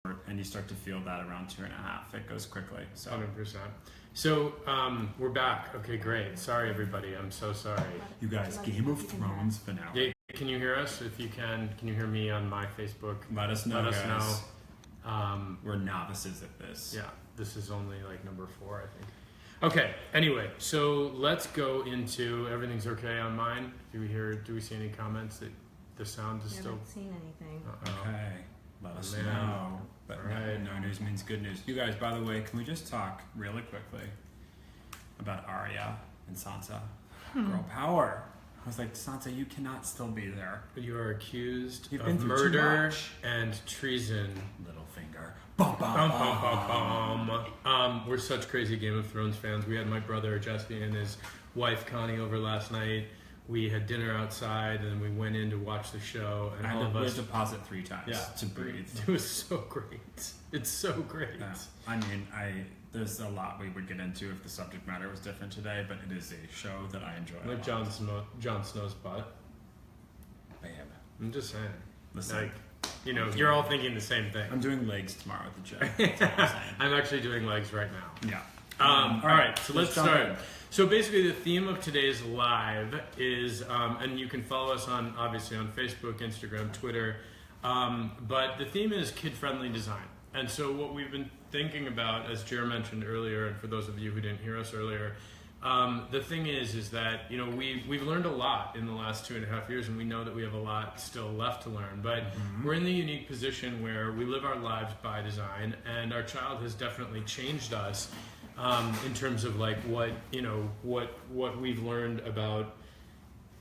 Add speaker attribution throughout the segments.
Speaker 1: and you start to feel that around 2.5. It goes quickly. So
Speaker 2: 100%. So we're back. Okay, great. Sorry, everybody. I'm so sorry.
Speaker 1: You guys, Game of Thrones finale.
Speaker 2: Yeah, can you hear us? If you can you hear me on my Facebook?
Speaker 1: Let us know, guys. We're novices at this.
Speaker 2: Yeah, this is only like number 4, I think. Okay. Anyway, so let's go into everything's okay on mine. Do we see any comments that the sound is still?
Speaker 3: I haven't seen anything.
Speaker 1: Okay. Let us know. But no news means good news. You guys, by the way, can we just talk really quickly about Arya and Sansa? Girl power. I was like, Sansa, you cannot still be there.
Speaker 2: You are accused
Speaker 1: You've
Speaker 2: of
Speaker 1: been through
Speaker 2: murder and treason.
Speaker 1: Littlefinger. Bum, bum,
Speaker 2: Bum, bum, bum, bum. We're such crazy Game of Thrones fans. We had my brother Jesse and his wife Connie over last night. We had dinner outside, and we went in to watch the show. And all of us
Speaker 1: had to pause it 3 times to breathe.
Speaker 2: It was so great. It's so great.
Speaker 1: Yeah. I mean, there's a lot we would get into if the subject matter was different today, but it is a show that I enjoy.
Speaker 2: Like Jon Snow's butt.
Speaker 1: Bam.
Speaker 2: I'm just saying.
Speaker 1: Listen,
Speaker 2: like, you know, you're all thinking the same thing.
Speaker 1: I'm doing legs tomorrow at the gym. That's all I'm saying.
Speaker 2: I'm actually doing legs right now.
Speaker 1: Yeah.
Speaker 2: All right, so let's start.
Speaker 1: in.
Speaker 2: So basically, the theme of today's live is, and you can follow us obviously on Facebook, Instagram, Twitter, but the theme is kid-friendly design. And so what we've been thinking about, as Jer mentioned earlier, and for those of you who didn't hear us earlier, the thing is that, you know, we've learned a lot in the last 2.5 years, and we know that we have a lot still left to learn. But we're in the unique position where we live our lives by design, and our child has definitely changed us. In terms of like what we've learned about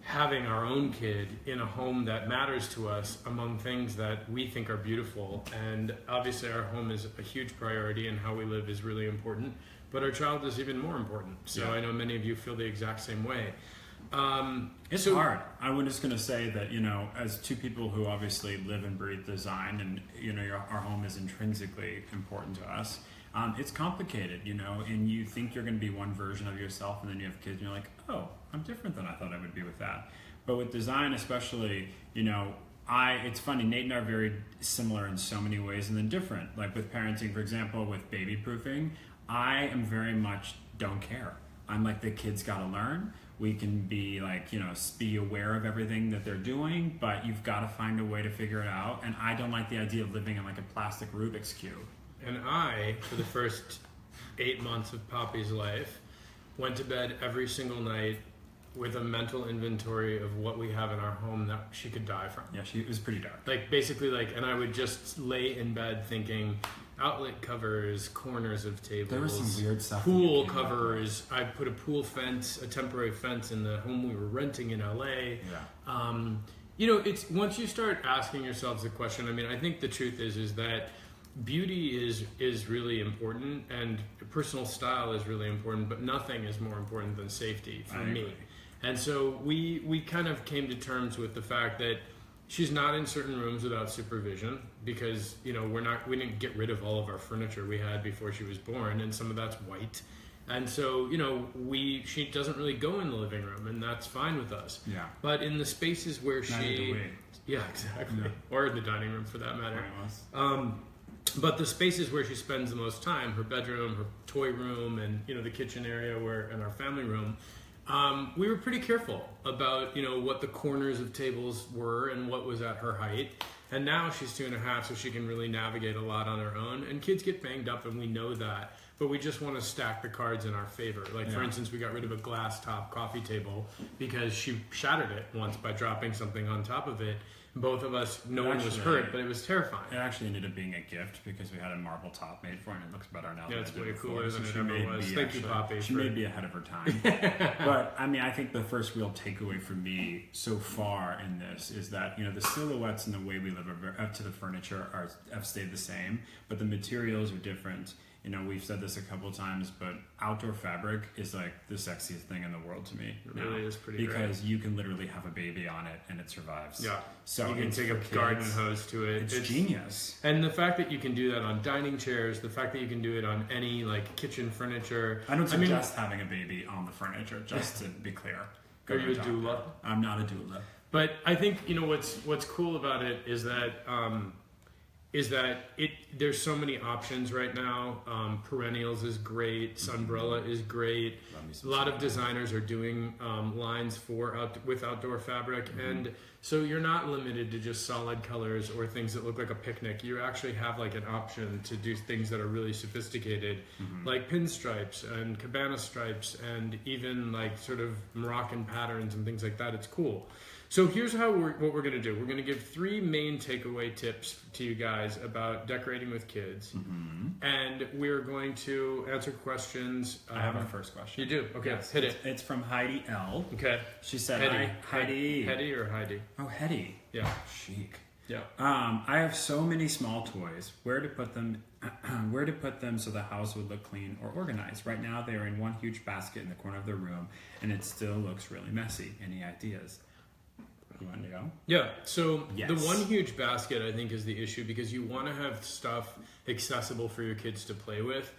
Speaker 2: having our own kid in a home that matters to us among things that we think are beautiful. And obviously our home is a huge priority, and how we live is really important, but our child is even more important. So I know many of you feel the exact same way.
Speaker 1: It's hard. I was just going to say that, you know, as two people who obviously live and breathe design, and, you know, our home is intrinsically important to us. It's complicated, you know, and you think you're going to be one version of yourself, and then you have kids and you're like, oh, I'm different than I thought I would be with that. But with design especially, you know, it's funny, Nate and I are very similar in so many ways and then different. Like with parenting, for example, with baby proofing, I am very much don't care. I'm like, the kids got to learn. We can be like, you know, be aware of everything that they're doing, but you've got to find a way to figure it out. And I don't like the idea of living in like a plastic Rubik's Cube.
Speaker 2: And I, for the first 8 months of Poppy's life, went to bed every single night with a mental inventory of what we have in our home that she could die from.
Speaker 1: Yeah, it was pretty dark.
Speaker 2: Like basically and I would just lay in bed thinking outlet covers, corners of tables.
Speaker 1: There was some weird stuff.
Speaker 2: Pool covers. I put a pool fence, a temporary fence in the home we were renting in LA.
Speaker 1: Yeah.
Speaker 2: You know, it's once you start asking yourselves the question, I mean, I think the truth is that beauty is really important, and personal style is really important, but nothing is more important than safety for me. And so we kind of came to terms with the fact that she's not in certain rooms without supervision, because, you know, we didn't get rid of all of our furniture we had before she was born, and some of that's white. And so, you know, she doesn't really go in the living room, and that's fine with us.
Speaker 1: Yeah.
Speaker 2: But in the spaces where yeah, exactly, yeah. Or in the dining room for that matter. But the spaces where she spends the most time, her bedroom, her toy room, and, you know, the kitchen area and our family room, we were pretty careful about, you know, what the corners of tables were and what was at her height. And now she's 2.5, so she can really navigate a lot on her own. And kids get banged up, and we know that. But we just want to stack the cards in our favor. Like, for instance, we got rid of a glass top coffee table because she shattered it once by dropping something on top of it. Both of us, no one was hurt, but it was terrifying.
Speaker 1: It actually ended up being a gift because we had a marble top made for it, and it looks better now.
Speaker 2: Yeah, it's way cooler than it ever was. Thank you, Poppy.
Speaker 1: She may be ahead of her time. But, I mean, I think the first real takeaway for me so far in this is that, you know, the silhouettes and the way we live up to the furniture have stayed the same, but the materials are different. You know, we've said this a couple of times, but outdoor fabric is like the sexiest thing in the world to me.
Speaker 2: It really is pretty great.
Speaker 1: Because you can literally have a baby on it and it survives.
Speaker 2: Yeah.
Speaker 1: So
Speaker 2: you can take a garden hose to it.
Speaker 1: It's genius.
Speaker 2: And the fact that you can do that on dining chairs, the fact that you can do it on any like kitchen furniture.
Speaker 1: I don't suggest having a baby on the furniture, just to be clear.
Speaker 2: Are you a doula?
Speaker 1: I'm not a doula.
Speaker 2: But I think, you know, what's cool about it is that is that there's so many options right now. Perennials is great. Sunbrella is great. A lot of designers are doing lines with outdoor fabric, and so you're not limited to just solid colors or things that look like a picnic. You actually have like an option to do things that are really sophisticated, like pinstripes and cabana stripes, and even like sort of Moroccan patterns and things like that. It's cool. So here's what we're going to do. We're going to give 3 main takeaway tips to you guys about decorating with kids. And we're going to answer questions.
Speaker 1: I have our first question.
Speaker 2: You do? Okay,
Speaker 1: yes,
Speaker 2: hit it.
Speaker 1: It's from Heidi L.
Speaker 2: Okay.
Speaker 1: She said,
Speaker 2: Heidi. Heidi or Heidi?
Speaker 1: Oh, Heidi.
Speaker 2: Yeah.
Speaker 1: Chic.
Speaker 2: Yeah.
Speaker 1: I have so many small toys. Where to put them? Where to put them so the house would look clean or organized? Right now, they are in one huge basket in the corner of the room, and it still looks really messy. Any ideas? You want to go?
Speaker 2: Yeah, so
Speaker 1: Yes.
Speaker 2: the one huge basket I think is the issue, because you want to have stuff accessible for your kids to play with.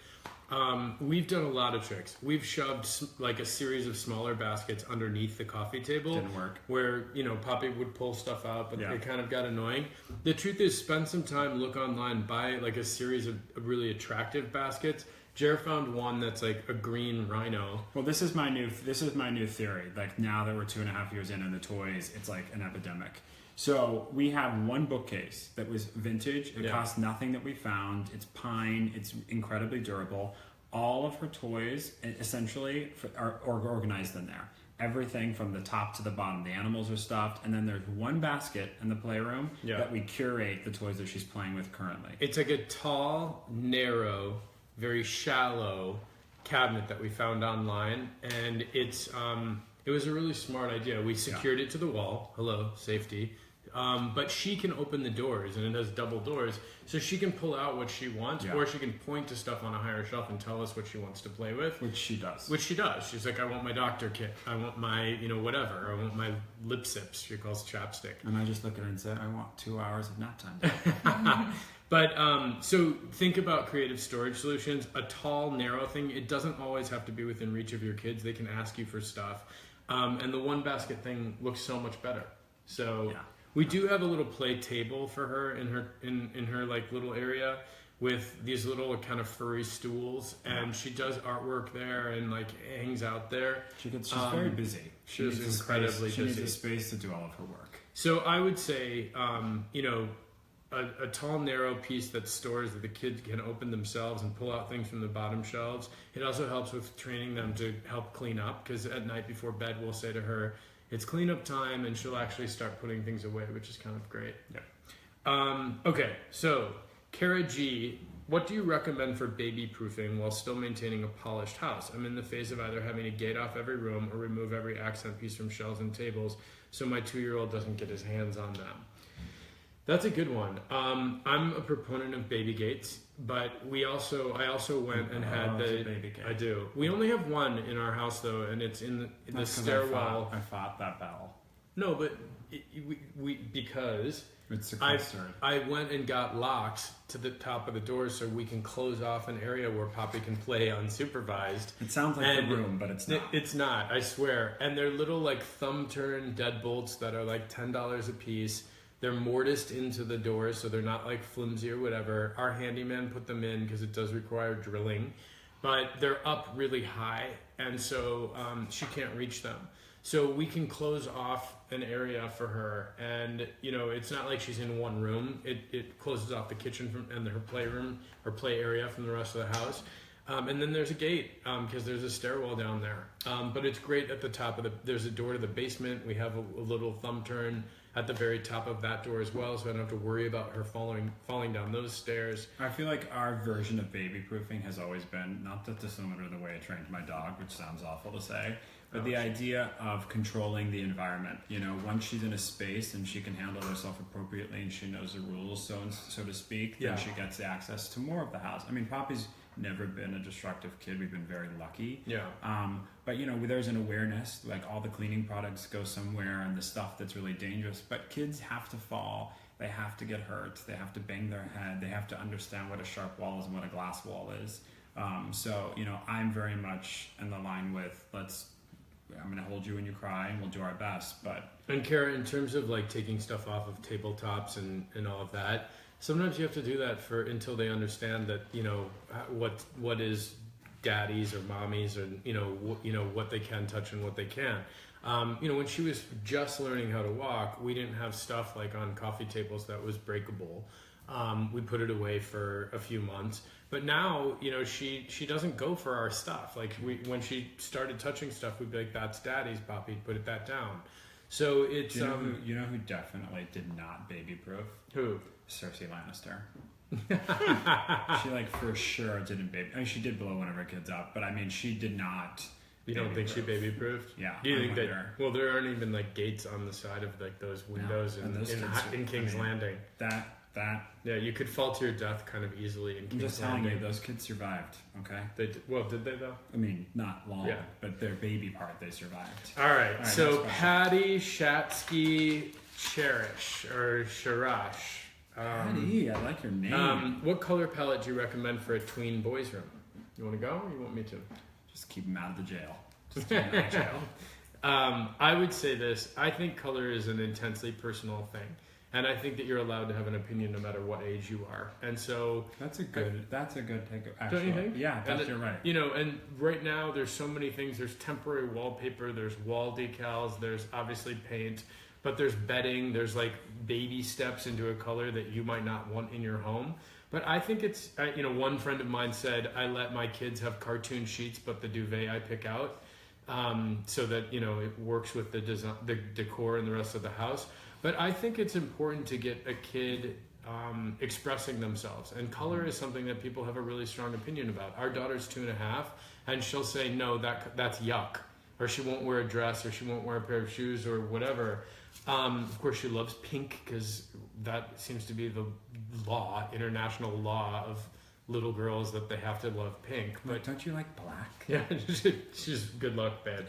Speaker 2: We've done a lot of tricks. We've shoved like a series of smaller baskets underneath the coffee table.
Speaker 1: Didn't work.
Speaker 2: Where, Poppy would pull stuff out, but
Speaker 1: Yeah.
Speaker 2: it kind of got annoying. The truth is, spend some time, look online, buy like a series of really attractive baskets. Jer found one that's like a green rhino.
Speaker 1: Well, this is my new theory. Like now that we're 2.5 years in the toys, it's like an epidemic. So we have one bookcase that was vintage. It cost nothing that we found. It's pine. It's incredibly durable. All of her toys essentially are organized in there. Everything from the top to the bottom. The animals are stuffed, and then there's one basket in the playroom that we curate the toys that she's playing with currently.
Speaker 2: It's like a tall, narrow, very shallow cabinet that we found online, and it was a really smart idea. We secured it to the wall. Hello, safety. But she can open the doors, and it has double doors, so she can pull out what she wants, or she can point to stuff on a higher shelf and tell us what she wants to play with.
Speaker 1: Which she does.
Speaker 2: She's like, I want my doctor kit. I want my, whatever. I want my lip sips. She calls chapstick.
Speaker 1: And I just look at her and say, I want 2 hours of nap time.
Speaker 2: But so think about creative storage solutions. A tall, narrow thing, it doesn't always have to be within reach of your kids. They can ask you for stuff. And the one basket thing looks so much better. So we do have a little play table for her in her like little area with these little kind of furry stools, and she does artwork there and like hangs out there.
Speaker 1: She's very busy.
Speaker 2: She's incredibly busy.
Speaker 1: She needs a space to do all of her work.
Speaker 2: So I would say, a tall, narrow piece that stores that the kids can open themselves and pull out things from the bottom shelves. It also helps with training them to help clean up, because at night before bed we'll say to her, it's cleanup time, and she'll actually start putting things away, which is kind of great. Okay, so Kara G, what do you recommend for baby proofing while still maintaining a polished house? I'm in the phase of either having to gate off every room or remove every accent piece from shelves and tables so my 2-year-old doesn't get his hands on them. That's a good one. I'm a proponent of baby gates, but I also went and had the
Speaker 1: baby gate.
Speaker 2: I do. We only have one in our house though, and it's in the stairwell.
Speaker 1: I fought that battle.
Speaker 2: No, but because
Speaker 1: it's sequestered.
Speaker 2: I went and got locks to the top of the doors so we can close off an area where Poppy can play unsupervised.
Speaker 1: It sounds like the room, but it's not.
Speaker 2: It's not, I swear. And they're little like thumb turn deadbolts that are like $10 a piece. They're mortised into the doors, so they're not like flimsy or whatever. Our handyman put them in because it does require drilling, but they're up really high, and so she can't reach them. So we can close off an area for her, and it's not like she's in one room. It closes off the kitchen and her playroom or play area from the rest of the house. And then there's a gate because there's a stairwell down there. But it's great at the top of there's a door to the basement. We have a little thumb turn at the very top of that door as well, so I don't have to worry about her falling down those stairs.
Speaker 1: I feel like our version of baby proofing has always been, not that dissimilar to the way I trained my dog, which sounds awful to say, but the idea of controlling the environment. Once she's in a space and she can handle herself appropriately and she knows the rules, so to speak, then she gets access to more of the house. I mean, Poppy's never been a destructive kid. We've been very lucky. But there's an awareness, like all the cleaning products go somewhere and the stuff that's really dangerous. But kids have to fall. They have to get hurt. They have to bang their head. They have to understand what a sharp wall is and what a glass wall is. I'm very much in the line with I'm going to hold you when you cry and we'll do our best. And
Speaker 2: Kara, in terms of like taking stuff off of tabletops and all of that, sometimes you have to do that until they understand that, what is daddies or mommies, or what they can touch and what they can't. When she was just learning how to walk, we didn't have stuff like on coffee tables that was breakable. We put it away for a few months, but now, she doesn't go for our stuff. Like when she started touching stuff, we'd be like, "That's daddy's, Poppy, put that down." So it's,
Speaker 1: you know who definitely did not baby proof?
Speaker 2: Who?
Speaker 1: Cersei Lannister. She for sure didn't baby. I mean, she did blow one of her kids up, but I mean, she did not.
Speaker 2: You don't think she baby proofed?
Speaker 1: Yeah.
Speaker 2: Do you think that? Well, there aren't even gates on the side of those windows in King's Landing.
Speaker 1: That.
Speaker 2: Yeah, you could fall to your death kind of easily in King's Landing.
Speaker 1: I'm just telling you, those kids survived. Okay.
Speaker 2: Did they though?
Speaker 1: I mean, not long.
Speaker 2: Yeah.
Speaker 1: But their baby part, they survived.
Speaker 2: All right. So Patty Shatsky Cherish or Sharash.
Speaker 1: Patty, I like your name.
Speaker 2: What color palette do you recommend for a tween boys room? You want to go, or you want me to?
Speaker 1: Just keep them out of the jail. Just keep them out of jail.
Speaker 2: I would say this. I think color is an intensely personal thing. And I think that you're allowed to have an opinion no matter what age you are. And so
Speaker 1: that's a good take. Actually,
Speaker 2: don't you think?
Speaker 1: Yeah, you're right.
Speaker 2: And right now there's so many things. There's temporary wallpaper. There's wall decals. There's obviously paint. But there's bedding. There's baby steps into a color that you might not want in your home. But I think it's, one friend of mine said, I let my kids have cartoon sheets, but the duvet I pick out, so that, it works with the design, the decor and the rest of the house. But I think it's important to get a kid expressing themselves. And color is something that people have a really strong opinion about. Our daughter's 2.5, and she'll say, no, that's yuck. Or she won't wear a dress, or she won't wear a pair of shoes, or whatever. Of course, she loves pink, because that seems to be the international law of little girls, that they have to love pink.
Speaker 1: But don't you like black?
Speaker 2: Yeah, she's good luck, bad.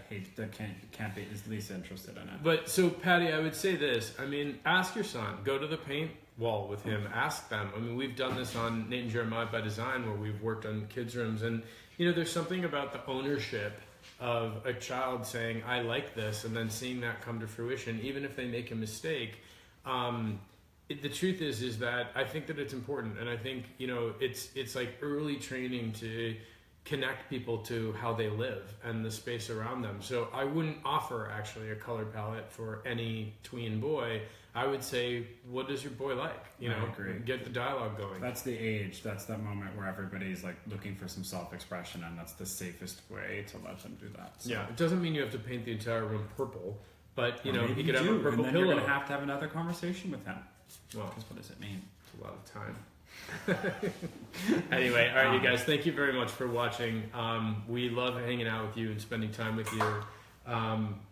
Speaker 1: Can't be is least interested in it.
Speaker 2: But so, Patty, I would say this. I mean, ask your son. Go to the paint wall with him. Ask them. I mean, we've done this on Nate and Jeremiah by Design, where we've worked on kids' rooms, and there's something about the ownership of a child saying, "I like this," and then seeing that come to fruition, even if they make a mistake. The truth is that I think that it's important, and I think it's like early training to connect people to how they live and the space around them. So I wouldn't offer actually a color palette for any tween boy. I would say, what does your boy like?
Speaker 1: I agree.
Speaker 2: Get the dialogue going.
Speaker 1: That's the age. That's that moment where everybody's looking for some self-expression, and that's the safest way to let them do that. So.
Speaker 2: Yeah, it doesn't mean you have to paint the entire room purple, but he
Speaker 1: maybe
Speaker 2: could have a purple
Speaker 1: and then
Speaker 2: pillow.
Speaker 1: You're gonna have to have another conversation with him.
Speaker 2: Well,
Speaker 1: because what does it mean?
Speaker 2: It's a lot of time. Anyway, all right, you guys, thank you very much for watching. We love hanging out with you and spending time with you.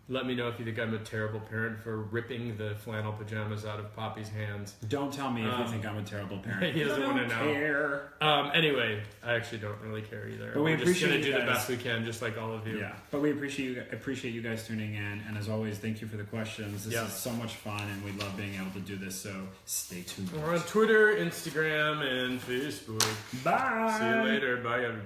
Speaker 2: Let me know if you think I'm a terrible parent for ripping the flannel pajamas out of Poppy's hands.
Speaker 1: Don't tell me if you think I'm a terrible parent.
Speaker 2: He doesn't want to know.
Speaker 1: Care.
Speaker 2: Anyway, I actually don't really care either.
Speaker 1: But we're just going to
Speaker 2: do the best we can, just like all of you.
Speaker 1: Yeah, but we appreciate you guys tuning in, and as always, thank you for the questions. This is so much fun, and we love being able to do this. So stay tuned.
Speaker 2: We're on Twitter, Instagram, and Facebook.
Speaker 1: Bye.
Speaker 2: See you later. Bye, everybody.